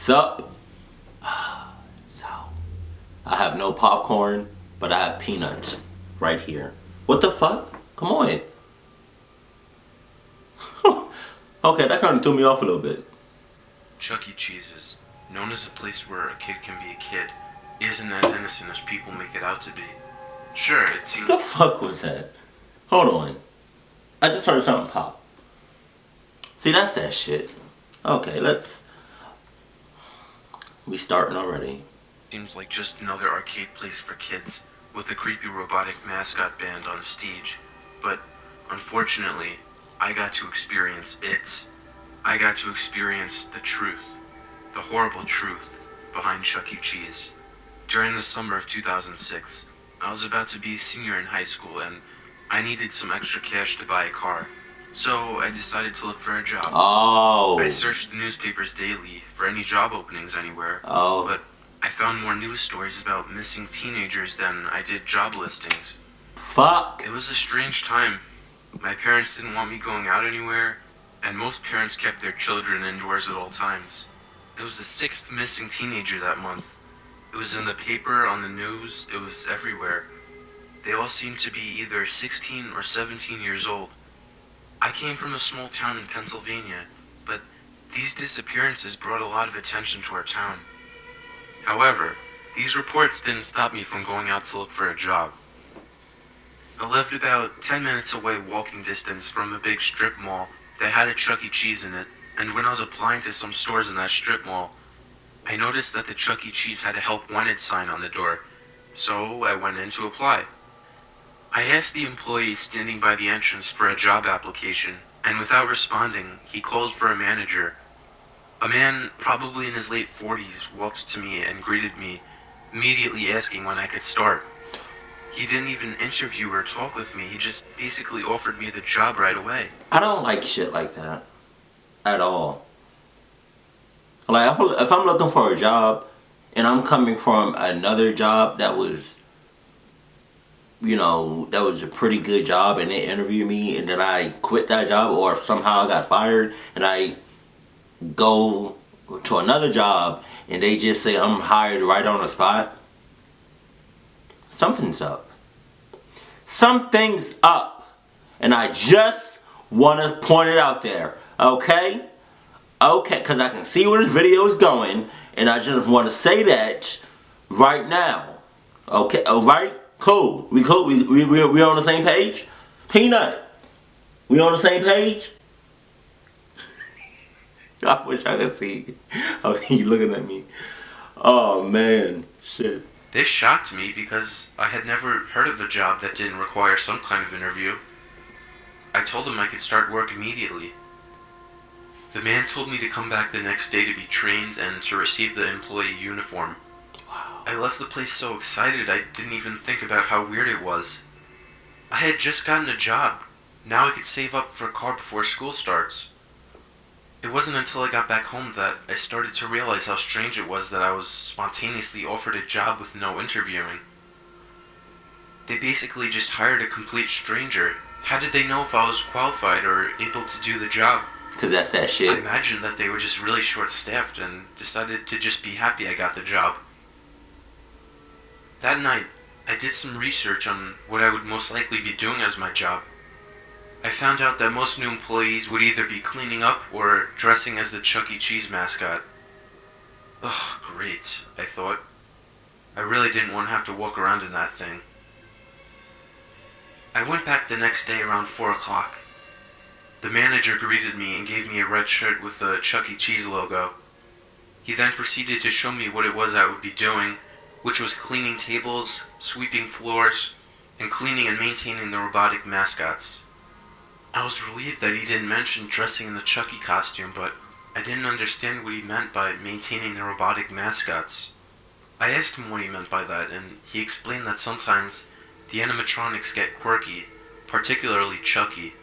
Sup? So, I have no popcorn, but I have peanuts right here. What the fuck? Come on. Okay, that kind of threw me off a little bit. Chuck E. Cheese's, known as a place where a kid can be a kid, isn't as innocent as people make it out to be. Sure, it seems... What the fuck was that? Hold on. I just heard something pop. See, that's that shit. Okay, we starting already. Seems like just another arcade place for kids, with a creepy robotic mascot band on stage. But, unfortunately, I got to experience it. I got to experience the truth. The horrible truth behind Chuck E. Cheese. During the summer of 2006, I was about to be a senior in high school and I needed some extra cash to buy a car. So I decided to look for a job. Oh. I searched the newspapers daily for any job openings anywhere. Oh. But I found more news stories about missing teenagers than I did job listings. Fuck. It was a strange time. My parents didn't want me going out anywhere, and most parents kept their children indoors at all times. It was the sixth missing teenager that month. It was in the paper, on the news, it was everywhere. They all seemed to be either 16 or 17 years old. I came from a small town in Pennsylvania, but these disappearances brought a lot of attention to our town. However, these reports didn't stop me from going out to look for a job. I lived about 10 minutes away walking distance from a big strip mall that had a Chuck E. Cheese in it, and when I was applying to some stores in that strip mall, I noticed that the Chuck E. Cheese had a help wanted sign on the door, so I went in to apply. I asked the employee standing by the entrance for a job application, and without responding, he called for a manager. A man, probably in his late 40s, walked to me and greeted me, immediately asking when I could start. He didn't even interview or talk with me, he just basically offered me the job right away. I don't like shit like that. At all. Like, if I'm looking for a job, and I'm coming from another job that was, that was a pretty good job, and they interviewed me, and then I quit that job, or if somehow I got fired, and I go to another job, and they just say I'm hired right on the spot, something's up. Something's up. And I just want to point it out there. Okay? Okay, because I can see where this video is going, and I just want to say that right now. Okay, alright? Cool. We cool? We on the same page? Peanut, we on the same page? I wish I could see. Okay, you looking at me. Oh, man. Shit. This shocked me because I had never heard of a job that didn't require some kind of interview. I told him I could start work immediately. The man told me to come back the next day to be trained and to receive the employee uniform. Wow. I left the place so excited I didn't even think about how weird it was. I had just gotten a job. Now I could save up for a car before school starts. It wasn't until I got back home that I started to realize how strange it was that I was spontaneously offered a job with no interviewing. They basically just hired a complete stranger. How did they know if I was qualified or able to do the job? Because that's that shit. I imagine that they were just really short-staffed and decided to just be happy I got the job. That night, I did some research on what I would most likely be doing as my job. I found out that most new employees would either be cleaning up or dressing as the Chuck E. Cheese mascot. Ugh, great, I thought. I really didn't want to have to walk around in that thing. I went back the next day around 4 o'clock. The manager greeted me and gave me a red shirt with the Chuck E. Cheese logo. He then proceeded to show me what it was I would be doing, which was cleaning tables, sweeping floors, and cleaning and maintaining the robotic mascots. I was relieved that he didn't mention dressing in the Chucky costume, but I didn't understand what he meant by maintaining the robotic mascots. I asked him what he meant by that, and he explained that sometimes the animatronics get quirky, particularly Chucky.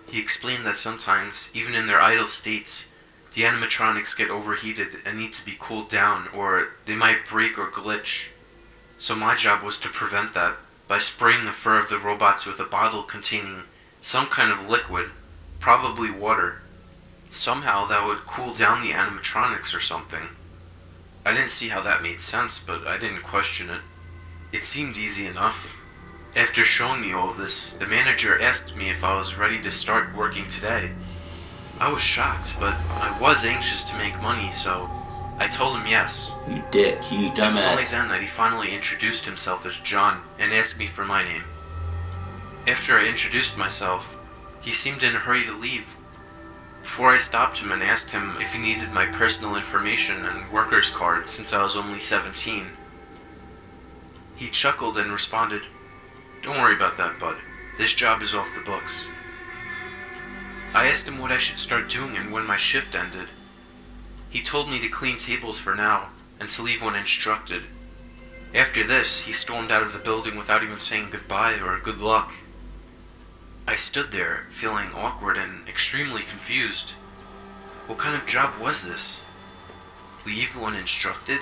He explained that sometimes, even in their idle states, the animatronics get overheated and need to be cooled down, or they might break or glitch. So my job was to prevent that by spraying the fur of the robots with a bottle containing some kind of liquid, probably water. Somehow that would cool down the animatronics or something. I didn't see how that made sense, but I didn't question it. It seemed easy enough. After showing me all of this, the manager asked me if I was ready to start working today. I was shocked, but I was anxious to make money, so I told him yes. You dick, you dumbass. It was only then that he finally introduced himself as John and asked me for my name. After I introduced myself, he seemed in a hurry to leave. Before I stopped him and asked him if he needed my personal information and worker's card since I was only 17, he chuckled and responded, "Don't worry about that, bud. This job is off the books." I asked him what I should start doing and when my shift ended. He told me to clean tables for now and to leave when instructed. After this, he stormed out of the building without even saying goodbye or good luck. I stood there, feeling awkward and extremely confused. What kind of job was this? Leave when instructed?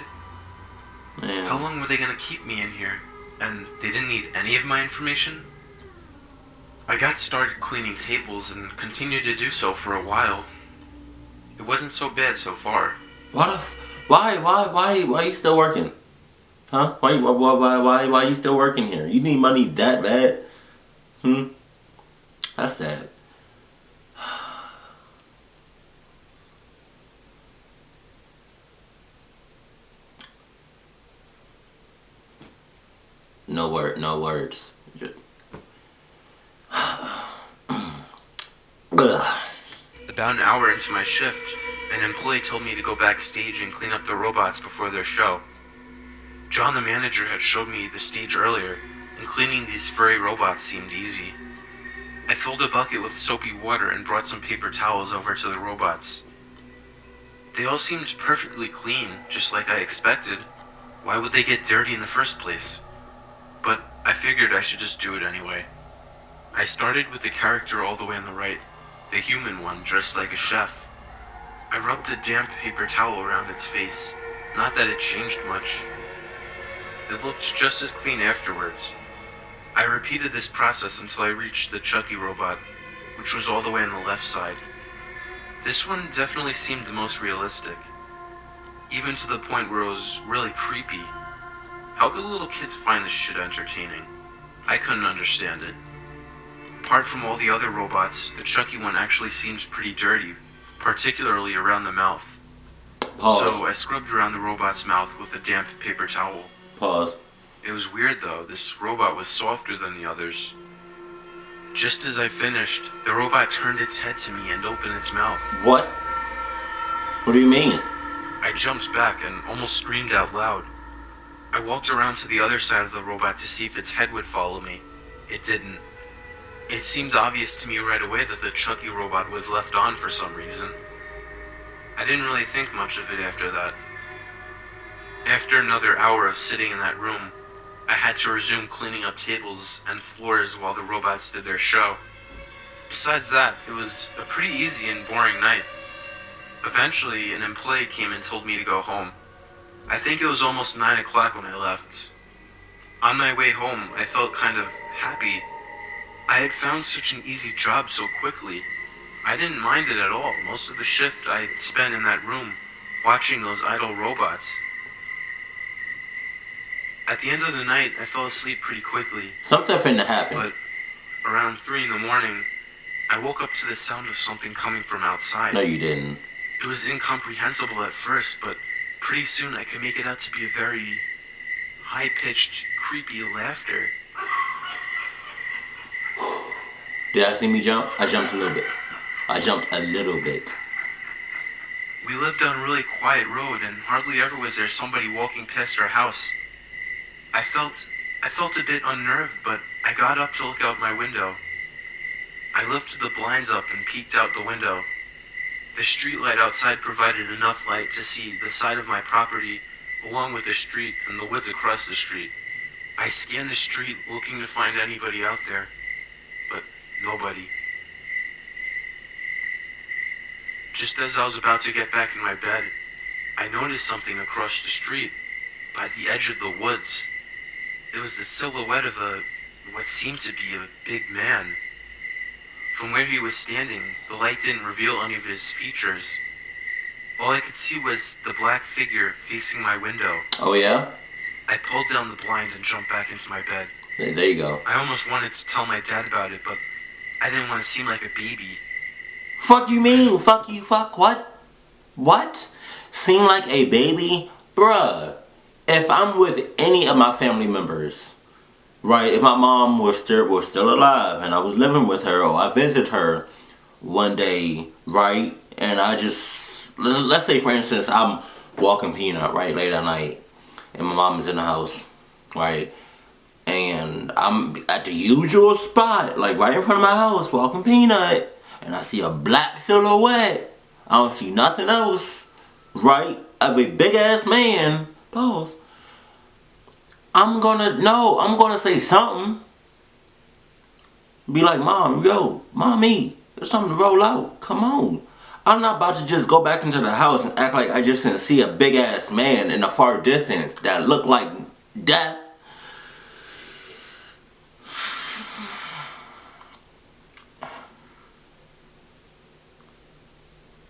Man. How long were they going to keep me in here? And they didn't need any of my information? I got started cleaning tables and continued to do so for a while. It wasn't so bad so far. Why are you still working? Huh? Why are you still working here? You need money that bad? That's sad. No words. About an hour into my shift, an employee told me to go backstage and clean up the robots before their show. John, the manager, had showed me the stage earlier, and cleaning these furry robots seemed easy. I filled a bucket with soapy water and brought some paper towels over to the robots. They all seemed perfectly clean, just like I expected. Why would they get dirty in the first place? But I figured I should just do it anyway. I started with the character all the way on the right, the human one dressed like a chef. I rubbed a damp paper towel around its face, not that it changed much. It looked just as clean afterwards. I repeated this process until I reached the Chucky robot, which was all the way on the left side. This one definitely seemed the most realistic, even to the point where it was really creepy. How could little kids find this shit entertaining? I couldn't understand it. Apart from all the other robots, the Chucky one actually seems pretty dirty, particularly around the mouth. Pause. So I scrubbed around the robot's mouth with a damp paper towel. Pause. It was weird though, this robot was softer than the others. Just as I finished, the robot turned its head to me and opened its mouth. What? What do you mean? I jumped back and almost screamed out loud. I walked around to the other side of the robot to see if its head would follow me. It didn't. It seemed obvious to me right away that the Chucky robot was left on for some reason. I didn't really think much of it after that. After another hour of sitting in that room, I had to resume cleaning up tables and floors while the robots did their show. Besides that, it was a pretty easy and boring night. Eventually, an employee came and told me to go home. I think it was almost 9 o'clock when I left. On my way home, I felt kind of happy. I had found such an easy job so quickly. I didn't mind it at all. Most of the shift I spent in that room, watching those idle robots. At the end of the night, I fell asleep pretty quickly. Something finna happen. But around 3 in the morning, I woke up to the sound of something coming from outside. No, you didn't. It was incomprehensible at first, but pretty soon I could make it out to be a very high-pitched, creepy laughter. Did I see me jump? I jumped a little bit. We lived on a really quiet road, and hardly ever was there somebody walking past our house. I felt a bit unnerved, but I got up to look out my window. I lifted the blinds up and peeked out the window. The streetlight outside provided enough light to see the side of my property, along with the street and the woods across the street. I scanned the street looking to find anybody out there, but nobody. Just as I was about to get back in my bed, I noticed something across the street, by the edge of the woods. It was the silhouette of what seemed to be a big man. From where he was standing, the light didn't reveal any of his features. All I could see was the black figure facing my window. Oh yeah? I pulled down the blind and jumped back into my bed. There you go. I almost wanted to tell my dad about it, but I didn't want to seem like a baby. Fuck you mean? Fuck you, fuck what? What? Seem like a baby? Bruh. If I'm with any of my family members, right, if my mom was still alive and I was living with her or I visit her one day, right, and I just, let's say for instance, I'm walking Peanut, right, late at night, and my mom is in the house, right, and I'm at the usual spot, like right in front of my house, walking Peanut, and I see a black silhouette. I don't see nothing else, right, of a big ass man, pause. I'm gonna say something. Be like, Mom, yo, Mommy, there's something to roll out. Come on. I'm not about to just go back into the house and act like I just didn't see a big ass man in the far distance that looked like death.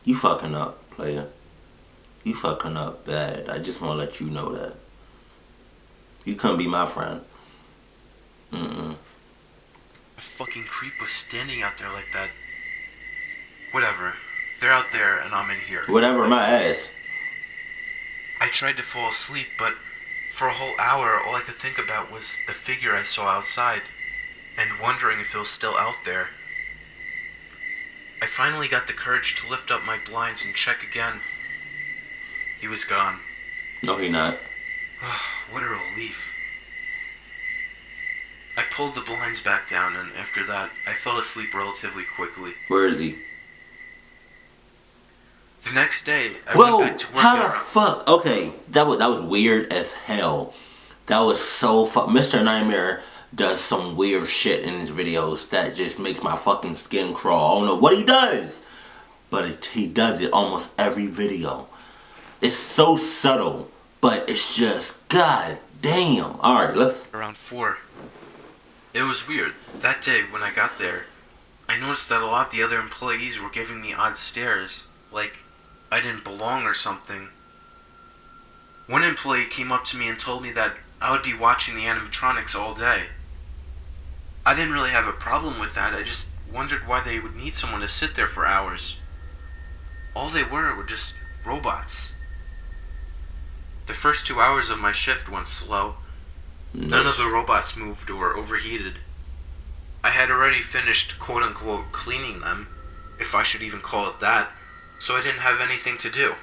You fucking up, player. You fucking up bad. I just want to let you know that. You couldn't be my friend. A fucking creep was standing out there like that. Whatever. They're out there and I'm in here. Whatever, my ass. I tried to fall asleep, but for a whole hour, all I could think about was the figure I saw outside, and wondering if it was still out there. I finally got the courage to lift up my blinds and check again. He was gone. No, he not. What a relief. I pulled the blinds back down, and after that, I fell asleep relatively quickly. Where is he? The next day, I went back to work. How the fuck? Okay, that was weird as hell. That was so Mr. Nightmare does some weird shit in his videos that just makes my fucking skin crawl. I don't know what he does, but he does it almost every video. It's so subtle, but it's just, god damn. Alright, let's... Around 4. It was weird. That day, when I got there, I noticed that a lot of the other employees were giving me odd stares, like I didn't belong or something. One employee came up to me and told me that I would be watching the animatronics all day. I didn't really have a problem with that, I just wondered why they would need someone to sit there for hours. All they were just robots. The first 2 hours of my shift went slow. None of the robots moved or overheated. I had already finished quote-unquote cleaning them, if I should even call it that, so I didn't have anything to do.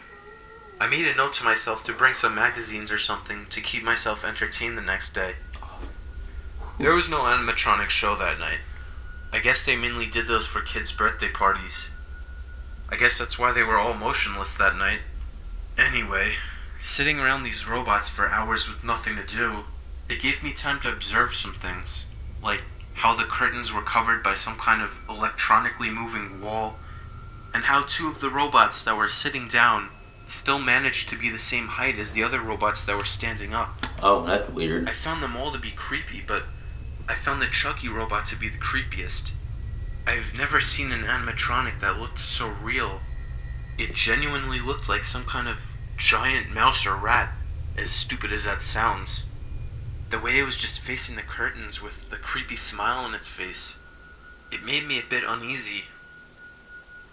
I made a note to myself to bring some magazines or something to keep myself entertained the next day. There was no animatronic show that night. I guess they mainly did those for kids' birthday parties. I guess that's why they were all motionless that night. Anyway, sitting around these robots for hours with nothing to do, it gave me time to observe some things, like how the curtains were covered by some kind of electronically moving wall, and how 2 of the robots that were sitting down still managed to be the same height as the other robots that were standing up. Oh, that's weird. I found them all to be creepy, but I found the Chucky robot to be the creepiest. I've never seen an animatronic that looked so real. It genuinely looked like some kind of giant mouse or rat, as stupid as that sounds. The way it was just facing the curtains with the creepy smile on its face, it made me a bit uneasy.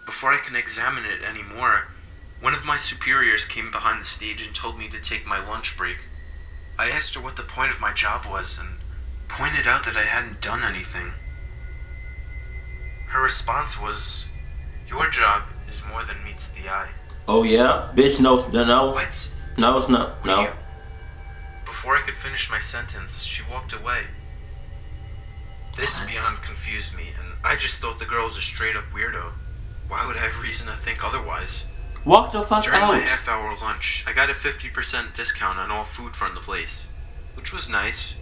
Before I could examine it anymore, one of my superiors came behind the stage and told me to take my lunch break. I asked her what the point of my job was and pointed out that I hadn't done anything. Her response was, "Your job is more than meets the eye." Oh yeah? Bitch, no. What? No, it's not. What No. are you? Before I could finish my sentence, she walked away. This beyond confused me, and I just thought the girl was a straight-up weirdo. Why would I have reason to think otherwise? Walk the fuck During out. my half-hour lunch, I got a 50% discount on all food from the place, which was nice.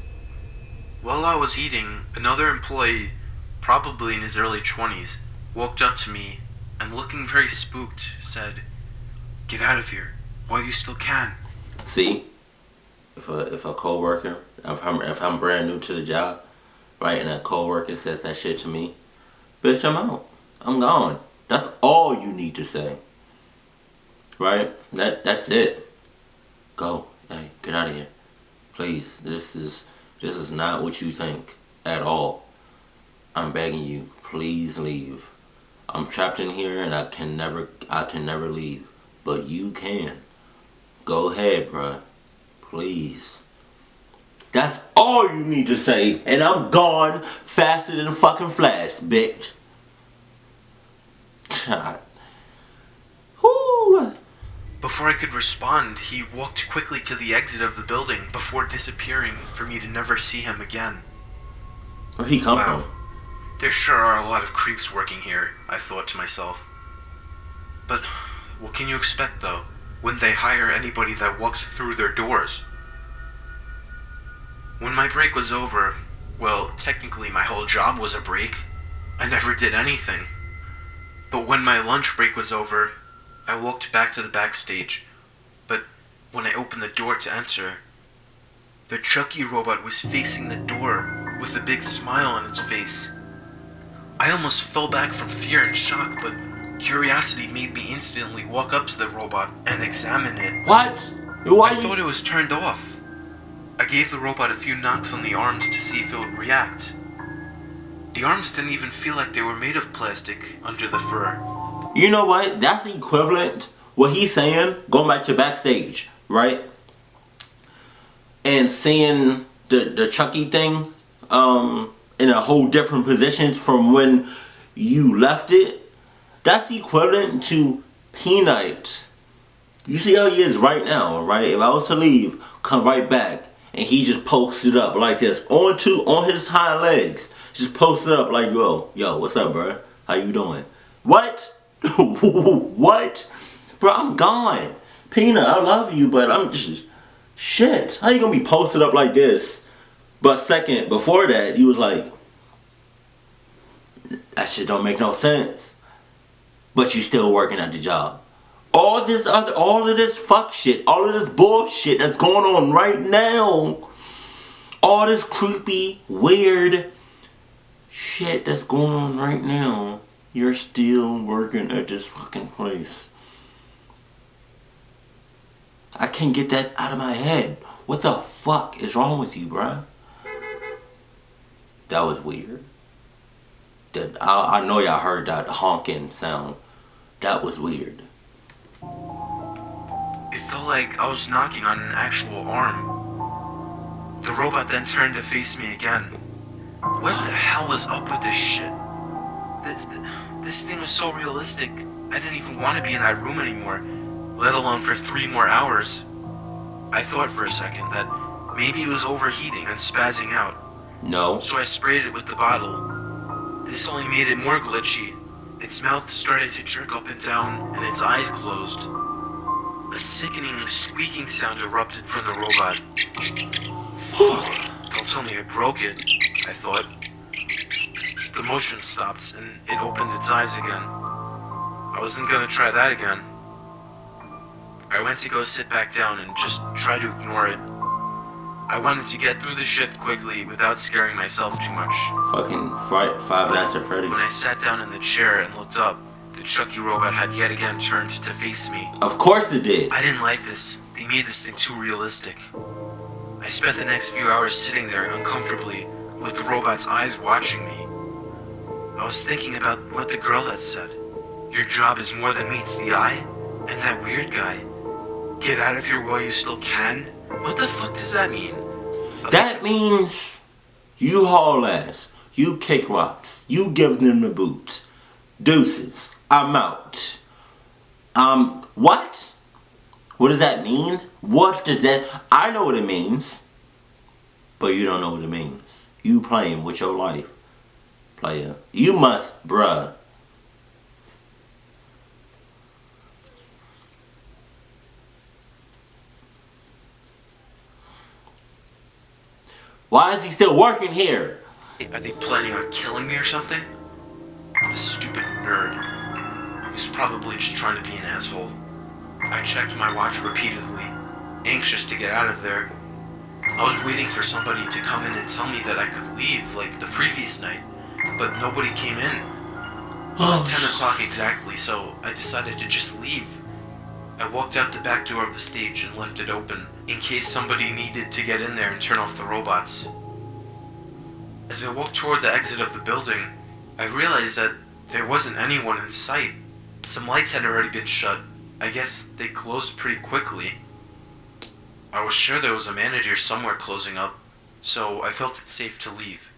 While I was eating, another employee, probably in his early 20s, walked up to me and, looking very spooked, said, "Get out of here, while you still can." See? If a coworker, if I'm brand new to the job, right, and a coworker says that shit to me, bitch, I'm out. I'm gone. That's all you need to say. Right? That's it. Go. Hey, get out of here. Please. This is not what you think at all. I'm begging you. Please leave. I'm trapped in here and I can never leave. But you can. Go ahead, bruh. Please. That's all you need to say. And I'm gone faster than a fucking flash, bitch. God. Whoo. Before I could respond, he walked quickly to the exit of the building before disappearing for me to never see him again. Where'd he come Wow. from? There sure are a lot of creeps working here, I thought to myself. But what can you expect, though, when they hire anybody that walks through their doors? When my break was over, well, technically my whole job was a break. I never did anything. But when my lunch break was over, I walked back to the backstage. But when I opened the door to enter, the Chucky robot was facing the door with a big smile on its face. I almost fell back from fear and shock, but curiosity made me instantly walk up to the robot and examine it. What? Why I thought it was turned off. I gave the robot a few knocks on the arms to see if it would react. The arms didn't even feel like they were made of plastic under the fur. You know what? That's equivalent. What he's saying, going back to backstage, right? And seeing the Chucky thing in a whole different position from when you left it. That's equivalent to Peanut. You see how he is right now, right? If I was to leave, come right back, and he just posted up like this, on his hind legs, just posted up like, yo, what's up, bro? How you doing? What? What? Bro, I'm gone. Peanut, I love you, but I'm just shit. How you gonna be posted up like this? But second, before that, you was like, that shit don't make no sense. But you still working at the job. All of this fuck shit, all of this bullshit that's going on right now, all this creepy, weird shit that's going on right now, you're still working at this fucking place. I can't get that out of my head. What the fuck is wrong with you, bruh? That was weird. I know y'all heard that honking sound. That was weird. It felt like I was knocking on an actual arm. The robot then turned to face me again. What the hell was up with this shit? This thing was so realistic, I didn't even want to be in that room anymore, let alone for 3 more hours. I thought for a second that maybe it was overheating and spazzing out. No. So I sprayed it with the bottle. This only made it more glitchy. Its mouth started to jerk up and down, and its eyes closed. A sickening, squeaking sound erupted from the robot. Fuck, don't tell me I broke it, I thought. The motion stopped, and it opened its eyes again. I wasn't gonna try that again. I went to go sit back down and just try to ignore it. I wanted to get through the shift quickly without scaring myself too much. Fucking Five Nights at Freddy's. When I sat down in the chair and looked up, the Chucky robot had yet again turned to face me. Of course it did. I didn't like this. They made this thing too realistic. I spent the next few hours sitting there uncomfortably, with the robot's eyes watching me. I was thinking about what the girl had said. Your job is more than meets the eye? And that weird guy. Get out of here while you still can? What the fuck does that mean? That means you haul ass, you kick rocks, you give them the boots. Deuces, I'm out. What? What does that mean? What does that... I know what it means, but you don't know what it means. You playing with your life, player. You must, bruh. Why is he still working here? Are they planning on killing me or something? This stupid nerd. He's probably just trying to be an asshole. I checked my watch repeatedly, anxious to get out of there. I was waiting for somebody to come in and tell me that I could leave like the previous night, but nobody came in. It was 10 o'clock exactly, so I decided to just leave. I walked out the back door of the stage and left it open in case somebody needed to get in there and turn off the robots. As I walked toward the exit of the building, I realized that there wasn't anyone in sight. Some lights had already been shut. I guess they closed pretty quickly. I was sure there was a manager somewhere closing up, so I felt it safe to leave.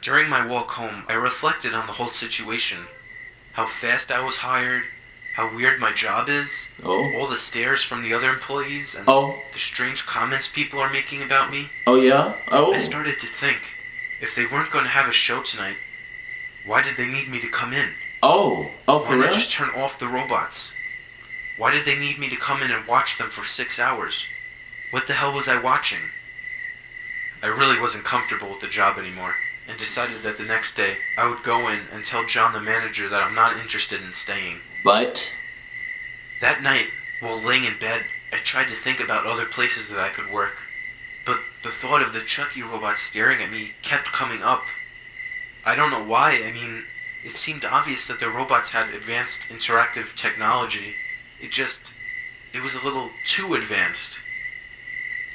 During my walk home, I reflected on the whole situation. How fast I was hired, how weird my job is, all the stares from the other employees, and the strange comments people are making about me. I started to think, if they weren't going to have a show tonight, why did they need me to come in? Why not just turn off the robots? Why did they need me to come in and watch them for 6 hours? What the hell was I watching? I really wasn't comfortable with the job anymore, and decided that the next day I would go in and tell John the manager that I'm not interested in staying. But that night, while laying in bed, I tried to think about other places that I could work. But the thought of the Chucky robot staring at me kept coming up. I don't know why. I mean, it seemed obvious that the robots had advanced interactive technology. It was a little too advanced.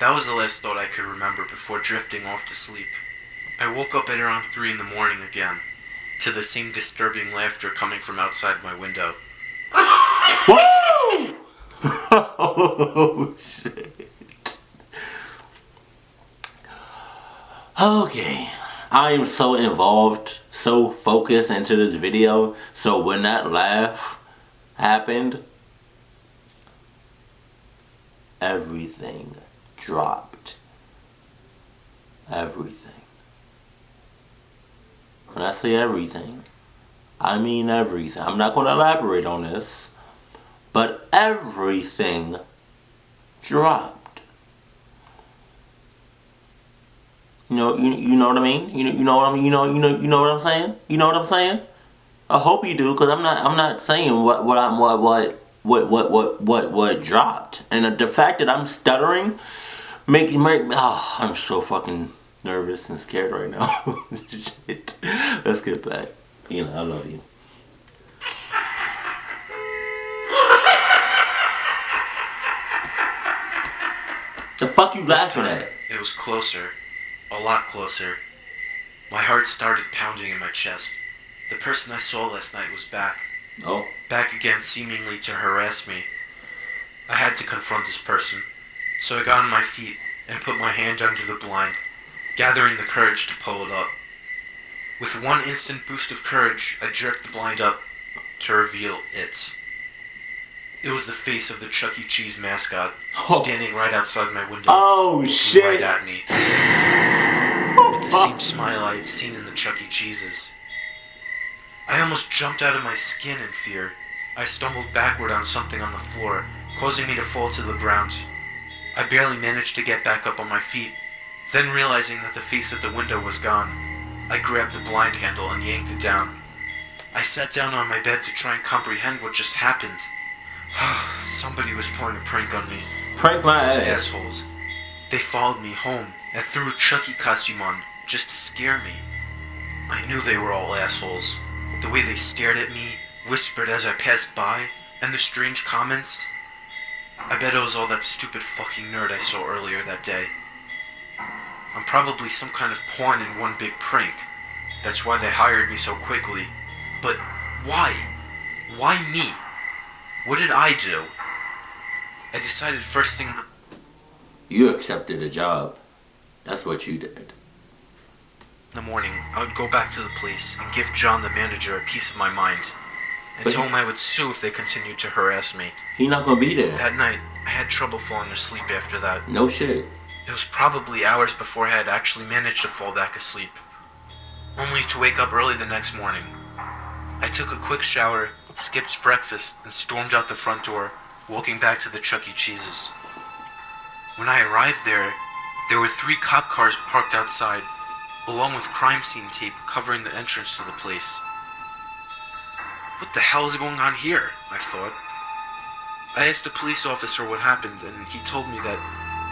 That was the last thought I could remember before drifting off to sleep. I woke up at around 3 in the morning again, to the same disturbing laughter coming from outside my window. Whoa! Oh, shit. Okay. I am so involved, so focused into this video, so when that laugh happened, everything dropped. Everything. When I say everything, I mean everything. I'm not going to elaborate on this, but everything dropped. You know what I mean? You know what I mean? You know what I'm saying? You know what I'm saying? I hope you do, because I'm not saying what dropped. And the fact that I'm stuttering make I'm so fucking nervous and scared right now. Shit. Let's get back. I love you. The fuck you laughing at? It was closer. A lot closer. My heart started pounding in my chest. The person I saw last night was back. Back again, seemingly to harass me. I had to confront this person, so I got on my feet and put my hand under the blind, gathering the courage to pull it up. With one instant boost of courage, I jerked the blind up to reveal it. It was the face of the Chuck E. Cheese mascot, standing right outside my window, looking right at me, with the same smile I had seen in the Chuck E. Cheeses. I almost jumped out of my skin in fear. I stumbled backward on something on the floor, causing me to fall to the ground. I barely managed to get back up on my feet, then realizing that the face at the window was gone, I grabbed the blind handle and yanked it down. I sat down on my bed to try and comprehend what just happened. Somebody was pulling a prank on me. Prank my ass. Those assholes. They followed me home and threw a Chucky costume on just to scare me. I knew they were all assholes. The way they stared at me, whispered as I passed by, and the strange comments. I bet it was all that stupid fucking nerd I saw earlier that day. I'm probably some kind of pawn in one big prank. That's why they hired me so quickly. But why? Why me? What did I do? I decided first thing... You accepted a job. That's what you did. In the morning, I would go back to the place and give John the manager a piece of my mind. And tell him I would sue if they continued to harass me. He's not gonna be there. That night, I had trouble falling asleep after that. No shit. It was probably hours before I had actually managed to fall back asleep, only to wake up early the next morning. I took a quick shower, skipped breakfast, and stormed out the front door, walking back to the Chuck E. Cheese's. When I arrived there were 3 cop cars parked outside, along with crime scene tape covering the entrance to the place. What the hell is going on here? I thought. I asked a police officer what happened, and he told me that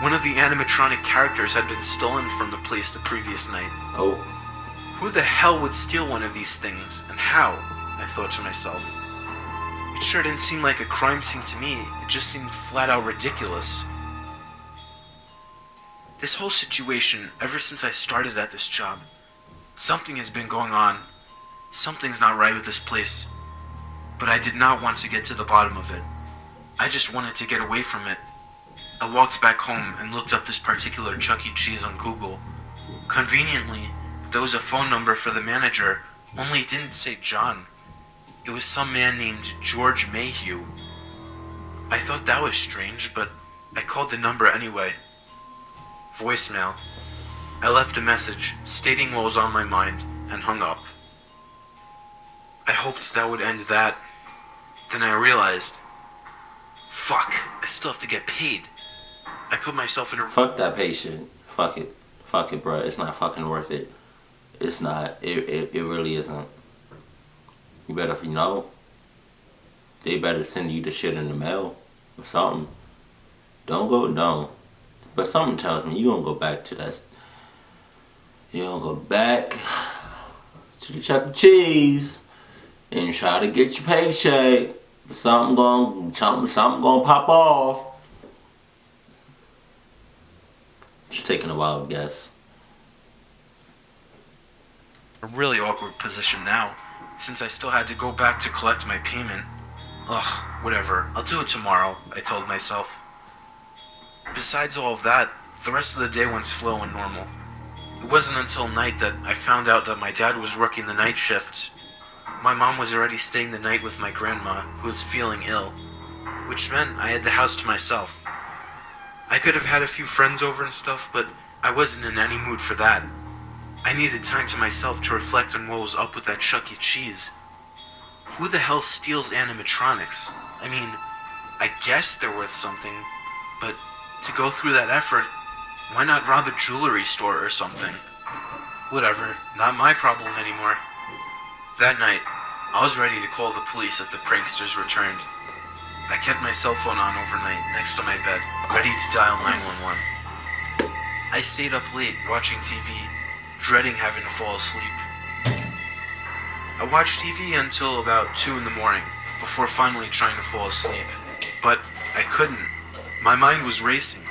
one of the animatronic characters had been stolen from the place the previous night. Who the hell would steal one of these things, and how? I thought to myself. It sure didn't seem like a crime scene to me. It just seemed flat out ridiculous. This whole situation, ever since I started at this job, something has been going on. Something's not right with this place. But I did not want to get to the bottom of it. I just wanted to get away from it. I walked back home and looked up this particular Chuck E. Cheese on Google. Conveniently, there was a phone number for the manager, only it didn't say John. It was some man named George Mayhew. I thought that was strange, but I called the number anyway. Voicemail. I left a message stating what was on my mind and hung up. I hoped that would end that. Then I realized, fuck, I still have to get paid. I put myself in a... Fuck that patient. Fuck it. Fuck it, bro. It's not fucking worth it. It's not. It really isn't. You better, they better send you the shit in the mail or something. Don't go, no. But something tells me you gonna go back to that. You gonna go back to the Chuck E. Cheese and try to get your paycheck. Something gonna pop off. Just taking a wild guess. A really awkward position now, since I still had to go back to collect my payment. Ugh, whatever, I'll do it tomorrow, I told myself. Besides all of that, the rest of the day went slow and normal. It wasn't until night that I found out that my dad was working the night shift. My mom was already staying the night with my grandma, who was feeling ill, which meant I had the house to myself. I could have had a few friends over and stuff, but I wasn't in any mood for that. I needed time to myself to reflect on what was up with that Chuck E. Cheese. Who the hell steals animatronics? I mean, I guess they're worth something, but to go through that effort, why not rob a jewelry store or something? Whatever, not my problem anymore. That night, I was ready to call the police if the pranksters returned. I kept my cell phone on overnight next to my bed, ready to dial 911. I stayed up late watching TV, dreading having to fall asleep. I watched TV until about 2 in the morning, before finally trying to fall asleep. But I couldn't. My mind was racing.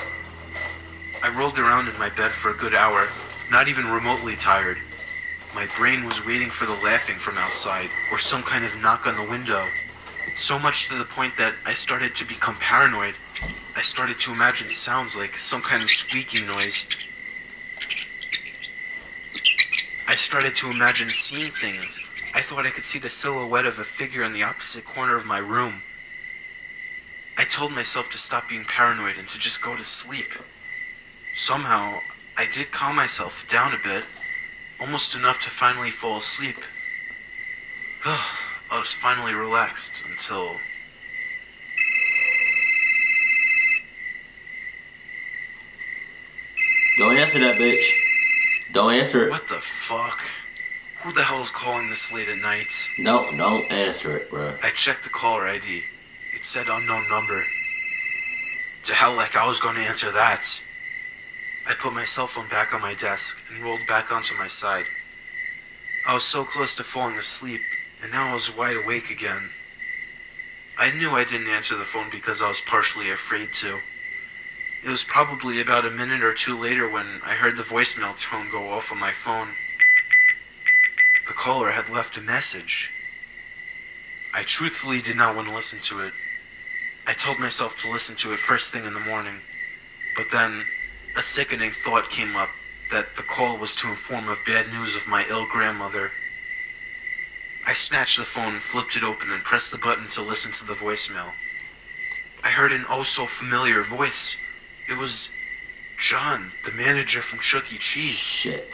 I rolled around in my bed for a good hour, not even remotely tired. My brain was waiting for the laughing from outside, or some kind of knock on the window. So much to the point that I started to become paranoid. I started to imagine sounds like some kind of squeaking noise. I started to imagine seeing things. I thought I could see the silhouette of a figure in the opposite corner of my room. I told myself to stop being paranoid and to just go to sleep. Somehow, I did calm myself down a bit, almost enough to finally fall asleep. I was finally relaxed until... Don't answer that, bitch. Don't answer it. What the fuck? Who the hell is calling this late at night? No, don't answer it, bro. I checked the caller ID. It said unknown number. To hell, like I was going to answer that. I put my cell phone back on my desk and rolled back onto my side. I was so close to falling asleep, and now I was wide awake again. I knew I didn't answer the phone because I was partially afraid to. It was probably about a minute or two later when I heard the voicemail tone go off on my phone. The caller had left a message. I truthfully did not want to listen to it. I told myself to listen to it first thing in the morning, but then a sickening thought came up that the call was to inform of bad news of my ill grandmother. I snatched the phone, flipped it open, and pressed the button to listen to the voicemail. I heard an oh-so-familiar voice. It was John, the manager from Chuck E. Cheese. Shit.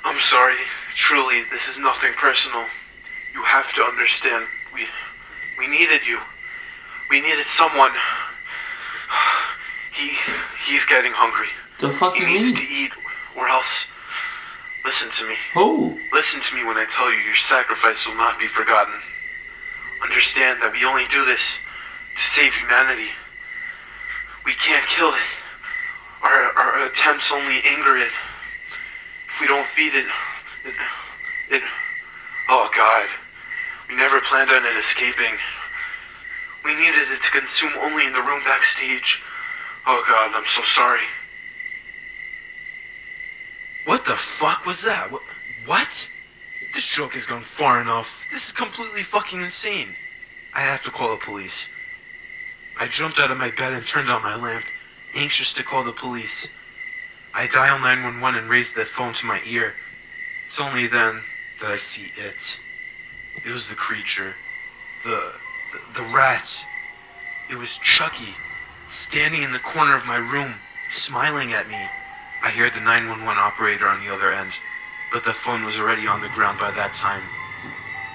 I'm sorry. Truly, this is nothing personal. You have to understand. We needed you. We needed someone. He's getting hungry. The fuck He you needs mean? to eat, or else. Listen to me. Who? Listen to me when I tell you your sacrifice will not be forgotten. Understand that we only do this to save humanity. We can't kill it. Our attempts only anger it. If we don't feed it, oh God. We never planned on it escaping. We needed it to consume only in the room backstage. Oh God, I'm so sorry. What the fuck was that? What? This joke has gone far enough. This is completely fucking insane. I have to call the police. I jumped out of my bed and turned on my lamp, anxious to call the police. I dial 911 and raise the phone to my ear. It's only then that I see it. It was the creature. The rat. It was Chucky, standing in the corner of my room, smiling at me. I hear the 911 operator on the other end, but the phone was already on the ground by that time.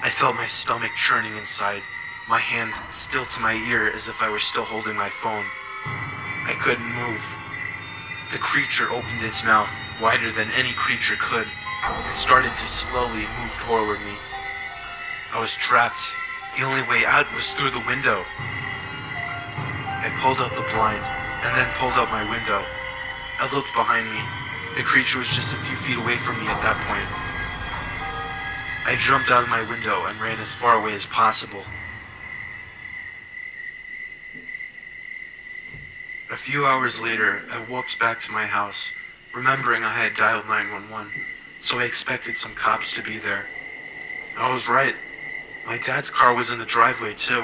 I felt my stomach churning inside, my hand still to my ear as if I were still holding my phone. I couldn't move. The creature opened its mouth, wider than any creature could, and started to slowly move toward me. I was trapped. The only way out was through the window. I pulled up the blind, and then pulled up my window. I looked behind me. The creature was just a few feet away from me at that point. I jumped out of my window and ran as far away as possible. A few hours later, I walked back to my house, remembering I had dialed 911, so I expected some cops to be there. I was right. My dad's car was in the driveway, too.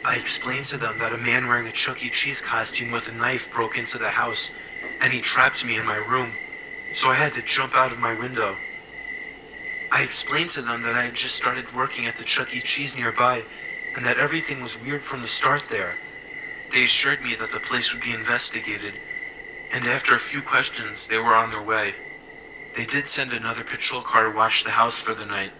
I explained to them that a man wearing a Chuck E. Cheese costume with a knife broke into the house, and he trapped me in my room, so I had to jump out of my window. I explained to them that I had just started working at the Chuck E. Cheese nearby, and that everything was weird from the start there. They assured me that the place would be investigated, and after a few questions, they were on their way. They did send another patrol car to watch the house for the night.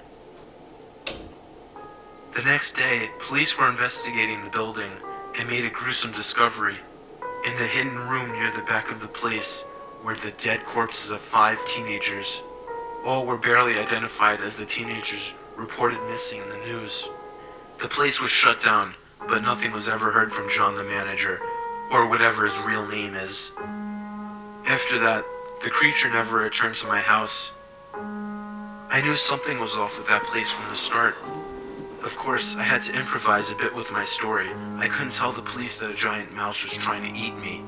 The next day, police were investigating the building and made a gruesome discovery. In the hidden room near the back of the place were the dead corpses of 5 teenagers. All were barely identified as the teenagers reported missing in the news. The place was shut down, but nothing was ever heard from John the manager, or whatever his real name is. After that, the creature never returned to my house. I knew something was off with that place from the start. Of course, I had to improvise a bit with my story. I couldn't tell the police that a giant mouse was trying to eat me.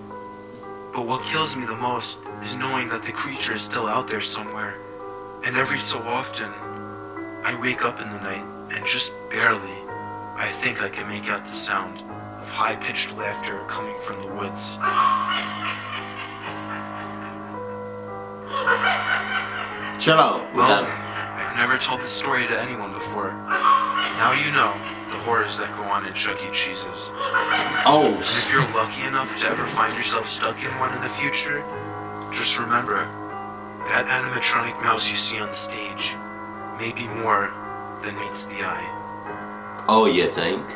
But what kills me the most is knowing that the creature is still out there somewhere. And every so often, I wake up in the night and just barely, I think I can make out the sound of high-pitched laughter coming from the woods. Chill out. Well, I've never told this story to anyone before. Now you know the horrors that go on in Chuck E. Cheese's. Oh. And if you're lucky enough to ever find yourself stuck in one in the future, just remember, that animatronic mouse you see on the stage may be more than meets the eye. Oh, you think?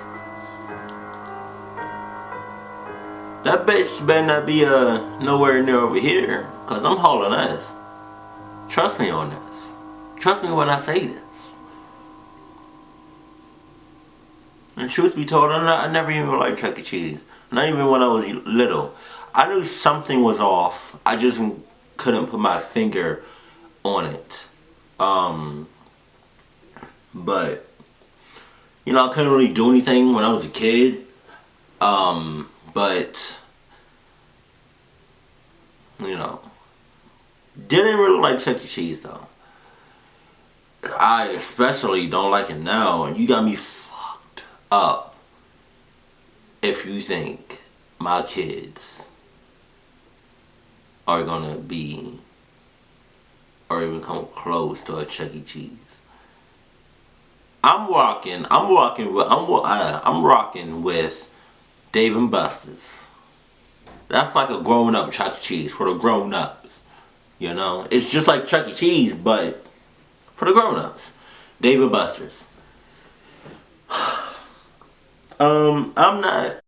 That bitch better not be nowhere near over here, cause I'm hauling ass. Trust me on this. Trust me when I say this. And truth be told, I never even liked Chuck E. Cheese. Not even when I was little. I knew something was off. I just couldn't put my finger on it. But, you know, I couldn't really do anything when I was a kid. But, you know, didn't really like Chuck E. Cheese though. I especially don't like it now, and you got me fucked up if you think my kids are gonna be or even come close to a Chuck E. Cheese. I'm rocking with Dave and Buster's. That's like a grown-up Chuck E. Cheese for the grown-ups. You know, it's just like Chuck E. Cheese, but for the grown-ups. Dave and Buster's. I'm not